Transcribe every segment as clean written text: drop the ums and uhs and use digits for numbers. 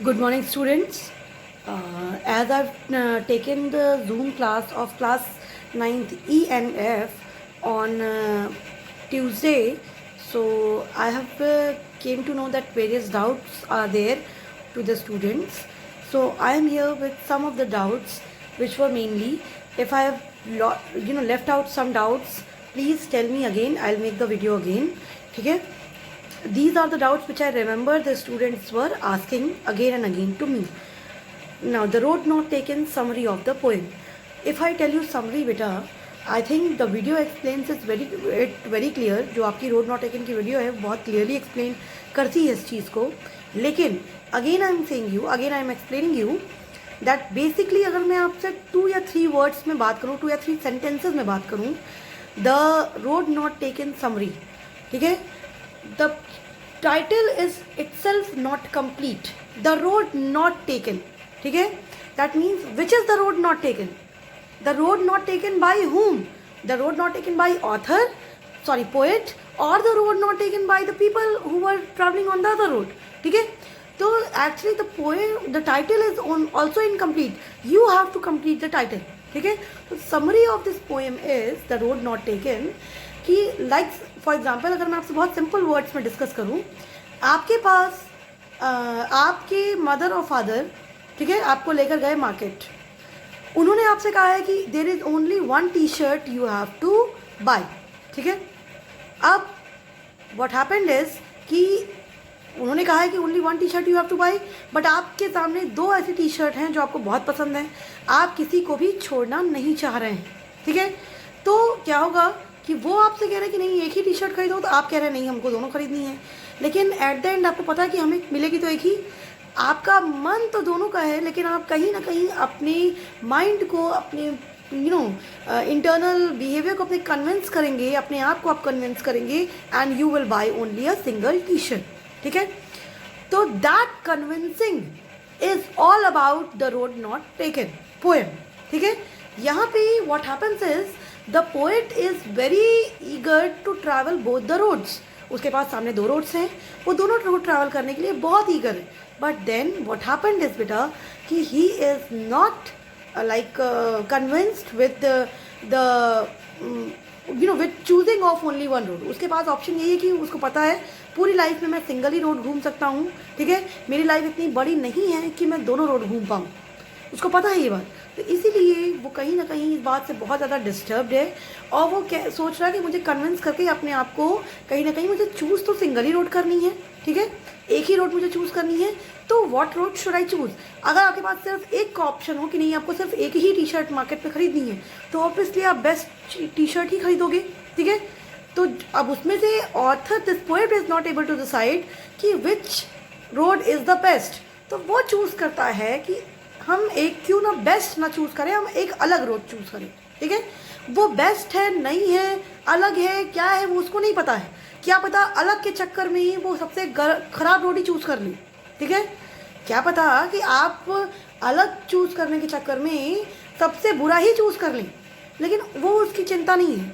Good morning, students. As I've taken the Zoom class of class 9th E and F on Tuesday, so I have came to know that various doubts are there to the students. So I am here with some of the doubts, which were mainly, if I have left out some doubts, please tell me again. I'll make the video again. Okay? These are the doubts which I remember the students were asking again and again to me. Now, the road not taken summary of the poem. If I tell you summary, beta, I think the video explains it very clear. जो आपकी road not taken की video है बहुत clearly explain करती है इस चीज़ को. लेकिन again I am saying you, again I am explaining you that basically अगर मैं आपसे 2 या 3 words में बात करूँ, 2 या 3 sentences में बात करूँ, the road not taken summary, ठीक है? The title is itself not complete. The road not taken. ठीक है? That means which is the road not taken? The road not taken by whom? The road not taken by author, poet, or the road not taken by the people who were traveling on the other road. ठीक है? So actually the poem, the title is also incomplete. You have to complete the title. ठीक है? So summary of this poem is the road not taken. कि like for example अगर मैं आपसे बहुत simple words में डिस्कस करूँ, आपके पास आपके मदर और फादर, ठीक है, आपको लेकर गए मार्केट. उन्होंने आपसे कहा है कि there is only one T shirt you have to buy. ठीक है, अब व्हाट हैपेंड इज कि उन्होंने कहा है कि only one T shirt you have to buy, but आपके सामने 2 ऐसी टी शर्ट हैं जो आपको बहुत पसंद हैं, आप किसी को भी छोड़ना नहीं चाह रहे हैं. ठीक है, तो क्या होगा कि वो आपसे कह रहे हैं कि नहीं एक ही टी शर्ट खरीदो, तो आप कह रहे हैं नहीं हमको दोनों खरीदनी है. लेकिन एट द एंड आपको पता है कि हमें मिलेगी तो एक ही. आपका मन तो दोनों का है, लेकिन आप कहीं ना कहीं अपने माइंड को, अपने इंटरनल बिहेवियर को अपने कन्विंस करेंगे, अपने आप को आप कन्विंस करेंगे and you will buy only a single T shirt. ठीक है, तो that convincing is all about the road not taken poem. ठीक है, यहाँ पे what happens is the poet is very eager to travel both the roads. उसके पास सामने 2 रोड्स हैं, वो दोनों रोड ट्रैवल करने के लिए बहुत ईगर है. But then what happened is बेटा कि he is not like convinced with the with choosing of only one road. उसके पास ऑप्शन यही है कि उसको पता है पूरी लाइफ में मैं सिंगल ही रोड घूम सकता हूँ. ठीक है, मेरी लाइफ इतनी बड़ी नहीं है कि मैं दोनों रोड घूम पाऊँ. उसको पता है ये बात, तो इसीलिए वो कहीं ना कहीं इस बात से बहुत ज़्यादा डिस्टर्ब्ड है और वो सोच रहा है कि मुझे कन्विंस करके अपने आप को कहीं ना कहीं मुझे चूज़ तो सिंगल ही रोड करनी है. ठीक है, एक ही रोड मुझे चूज़ करनी है, तो what road should I choose. अगर आपके पास सिर्फ एक का ऑप्शन हो कि नहीं आपको सिर्फ एक ही टी शर्ट मार्केट पे खरीदनी है, तो ऑब्वियसली आप बेस्ट टी शर्ट ही खरीदोगे. ठीक है, तो अब उसमें से author this poet is not able to decide कि which road is the best. तो वो चूज़ करता है कि हम एक क्यों ना बेस्ट ना चूज़ करें, हम एक अलग रोड चूज़ करें. ठीक है, वो बेस्ट है नहीं है, अलग है क्या है, वो उसको नहीं पता है. क्या पता अलग के चक्कर में ही वो सबसे ख़राब रोड ही चूज़ कर ले. ठीक है, क्या पता कि आप अलग चूज़ करने के चक्कर में सबसे बुरा ही चूज़ कर लें, लेकिन वो उसकी चिंता नहीं है.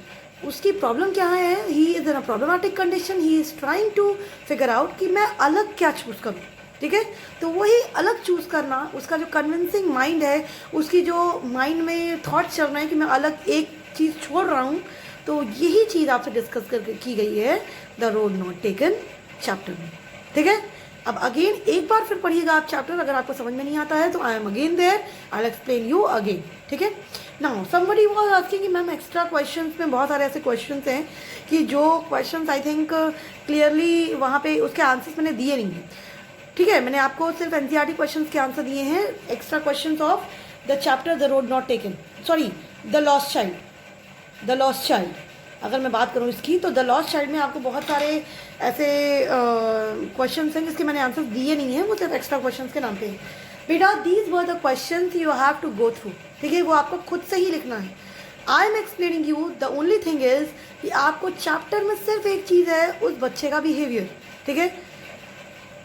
उसकी प्रॉब्लम क्या है, he is in a problematic condition, he is trying to figure out कि मैं अलग क्या चूज़ करूँ. ठीक है, तो वही अलग चूज़ करना, उसका जो कन्विंसिंग माइंड है, उसकी जो माइंड में थॉट चल रहा है कि मैं अलग एक चीज़ छोड़ रहा हूँ, तो यही चीज़ आपसे डिस्कस करके की गई है the road not taken chapter में. ठीक है, अब अगेन एक बार फिर पढ़िएगा आप चैप्टर. अगर आपको समझ में नहीं आता है तो I am again there, I will explain you again. ठीक है, नाउ समबडी वाज आस्किंग कि मैम एक्स्ट्रा क्वेश्चंस में बहुत सारे ऐसे क्वेश्चंस हैं कि जो क्वेश्चंस आई थिंक क्लियरली वहाँ पे उसके आंसर्स मैंने दिए नहीं हैं. ठीक है, मैंने आपको सिर्फ एनसीईआरटी क्वेश्चंस के आंसर दिए हैं. Extra questions of the chapter the road not taken, the lost child. The lost child अगर मैं बात करूँ इसकी, तो द लॉस्ट चाइल्ड में आपको बहुत सारे ऐसे क्वेश्चंस हैं जिसके मैंने आंसर दिए नहीं हैं, वो सिर्फ एक्स्ट्रा क्वेश्चंस के नाम पे हैं. बेटा these were the questions you have to go through. ठीक है, वो आपको खुद से ही लिखना है. I am explaining you, the only thing is कि आपको चैप्टर में सिर्फ एक चीज़ है, उस बच्चे का बिहेवियर. ठीक है,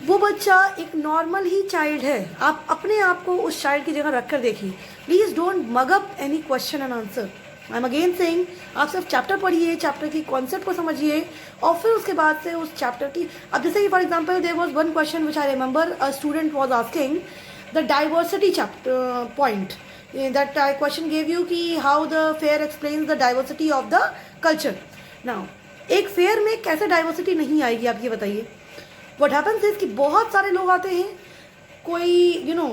वो बच्चा एक नॉर्मल ही चाइल्ड है. आप अपने आप को उस चाइल्ड की जगह रख कर देखिए. Please don't mug up any question and answer. I am again saying, आप सिर्फ चैप्टर पढ़िए, चैप्टर की कॉन्सेप्ट को समझिए और फिर उसके बाद से उस चैप्टर की, अब जैसे कि for example there was one question which I remember, a student was asking the diversity chapter point, that I question gave you कि how the fair explains the diversity of the culture. Now एक fair में कैसे diversity नहीं आएगी आप ये बताइए। What happens is कि बहुत सारे लोग आते हैं, कोई यू नो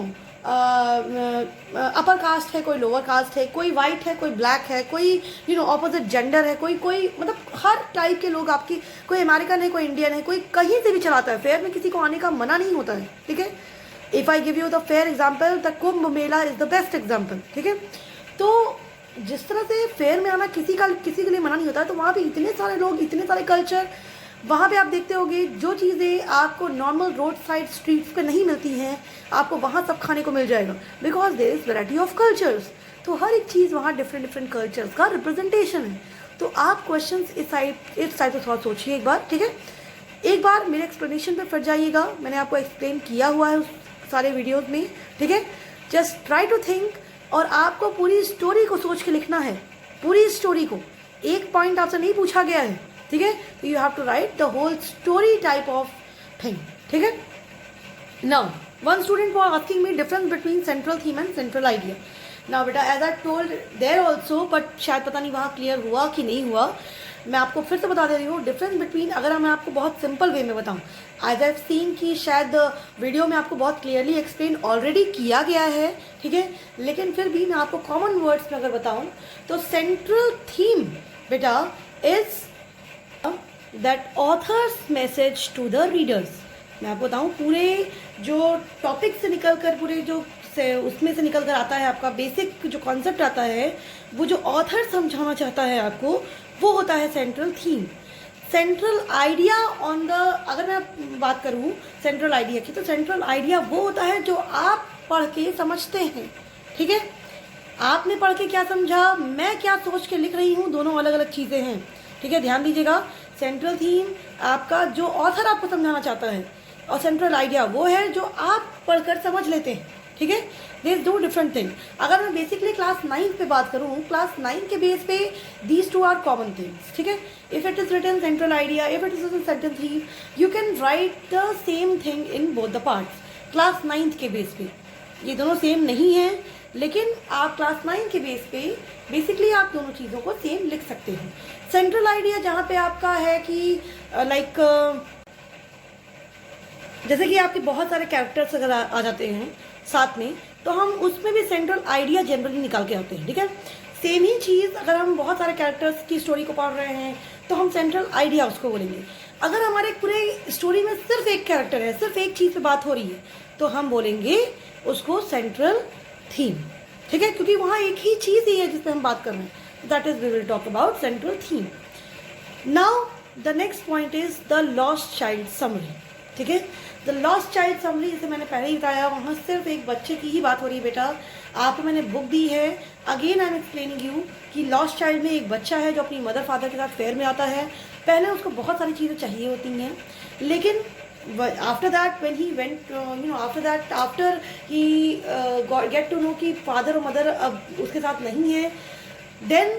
अपर कास्ट है, कोई लोअर कास्ट है, कोई वाइट है, कोई ब्लैक है, कोई यू नो ऑपोजिट जेंडर है, कोई मतलब हर टाइप के लोग आपकी, कोई अमेरिकन है, कोई इंडियन है, कोई कहीं से भी चलाता है। फेयर में किसी को आने का मना नहीं होता है, ठीक है। If I give you the fair example, the Kumbh Mela is the best example, ठीक है। तो जिस तरह से फेयर में आना किसी के लिए मना नहीं होता है, तो वहाँ पे इतने सारे लोग, इतने सारे कल्चर, वहाँ पे आप देखते होंगे जो चीज़ें आपको नॉर्मल रोड साइड स्ट्रीट्स पे नहीं मिलती हैं, आपको वहाँ सब खाने को मिल जाएगा, because there is variety of cultures. तो हर एक चीज़ वहाँ डिफरेंट कल्चर्स का रिप्रेजेंटेशन है। तो आप क्वेश्चन इस साइड से थोड़ा सोचिए एक बार, ठीक है। एक बार मेरे एक्सप्लेनेशन पे फिर जाइएगा, मैंने आपको एक्सप्लेन किया हुआ है उस सारे वीडियोज़ में, ठीक है। जस्ट ट्राई टू थिंक, और आपको पूरी स्टोरी को सोच के लिखना है, पूरी स्टोरी को, एक पॉइंट आपसे नहीं पूछा गया है, ठीक है। तो you have to write the whole story type of thing, ठीक है। Now one student was asking me difference between central theme and central idea. Now बेटा as I told there also, but शायद पता नहीं वहाँ क्लियर हुआ कि नहीं हुआ, मैं आपको फिर से बता दे रही हूँ। डिफरेंस बिटवीन, अगर मैं आपको बहुत सिंपल वे में बताऊँ, एज आई सीन कि शायद वीडियो में आपको बहुत क्लियरली एक्सप्लेन ऑलरेडी किया गया है, ठीक है, लेकिन फिर भी मैं आपको कॉमन वर्ड्स में अगर बताऊँ तो सेंट्रल थीम बेटा is that author's message to the readers. मैं आपको बताऊँ, पूरे जो टॉपिक से निकल कर, पूरे जो उसमें से निकल कर आता है, आपका बेसिक जो कॉन्सेप्ट आता है, वो जो ऑथर समझाना चाहता है आपको, वो होता है central theme. Central idea on the, अगर मैं बात करूँ सेंट्रल आइडिया की, तो सेंट्रल आइडिया वो होता है जो आप पढ़ के समझते हैं, ठीक है। आपने पढ़ के क्या समझा, मैं क्या सोच के लिख रही हूँ, दोनों अलग अलग चीज़ें हैं, ठीक है। ध्यान दीजिएगा, सेंट्रल थीम आपका जो ऑथर आपको समझाना चाहता है, और सेंट्रल आइडिया वो है जो आप पढ़कर समझ लेते हैं, ठीक है। There is 2 different thing. अगर मैं बेसिकली क्लास 9 पे बात करूँ, क्लास 9 के बेस पे दीज 2 आर कॉमन थिंग्स, ठीक है। If it is written central idea, if it is written central theme, you can write the same thing in both the parts. Class 9 के base पे ये दोनों सेम नहीं है, लेकिन आप क्लास 9 के बेस पे बेसिकली आप दोनों चीज़ों को सेम लिख सकते हैं। सेंट्रल आइडिया जहाँ पे आपका है कि लाइक जैसे कि आपके बहुत सारे कैरेक्टर्स अगर आ जाते हैं साथ में, तो हम उसमें भी सेंट्रल आइडिया जनरली निकाल के आते हैं, ठीक है। सेम ही चीज़ अगर हम बहुत सारे कैरेक्टर्स की स्टोरी को पढ़ रहे हैं, तो हम सेंट्रल आइडिया उसको बोलेंगे। अगर हमारे पूरे स्टोरी में सिर्फ एक कैरेक्टर है, सिर्फ एक चीज़ पे बात हो रही है, तो हम बोलेंगे उसको सेंट्रल थीम, ठीक है, क्योंकि वहाँ एक ही चीज़ ही है जिस पे हम बात कर रहे हैं। That is we will talk about central theme. Now the next point is the lost child summary, ठीक है। द लॉस्ट चाइल्ड समरी, जैसे मैंने पहले ही बताया, वहाँ सिर्फ एक बच्चे की ही बात हो रही है बेटा। आपको मैंने बुक दी है, again I am explaining you कि लॉस्ट चाइल्ड में एक बच्चा है जो अपनी मदर फादर के साथ फेयर में आता है। पहले उसको बहुत सारी चीज़ें चाहिए होती हैं, लेकिन after that when he went after he get to know कि फादर और मदर अब उसके साथ नहीं है, then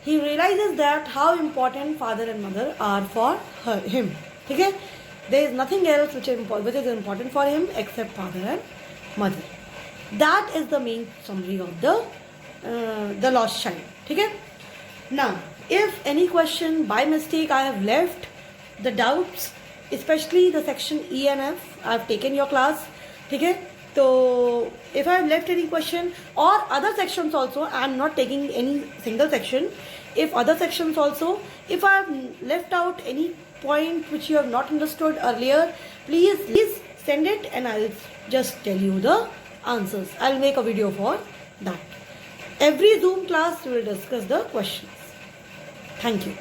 he realizes that how important father and mother are for him, ठीक है। There is nothing else which is important for him except father and mother. That is the main summary of the lost child. ठीक है? Now, if any question by mistake I have left the doubts, especially the section E and F, I have taken your class. ठीक है? तो if I have left any question or other sections also, I am not taking any single section. If other sections also, if I have left out any point which you have not understood earlier, please send it and I'll just tell you the answers. I'll make a video for that. Every Zoom class we will discuss the questions. Thank you.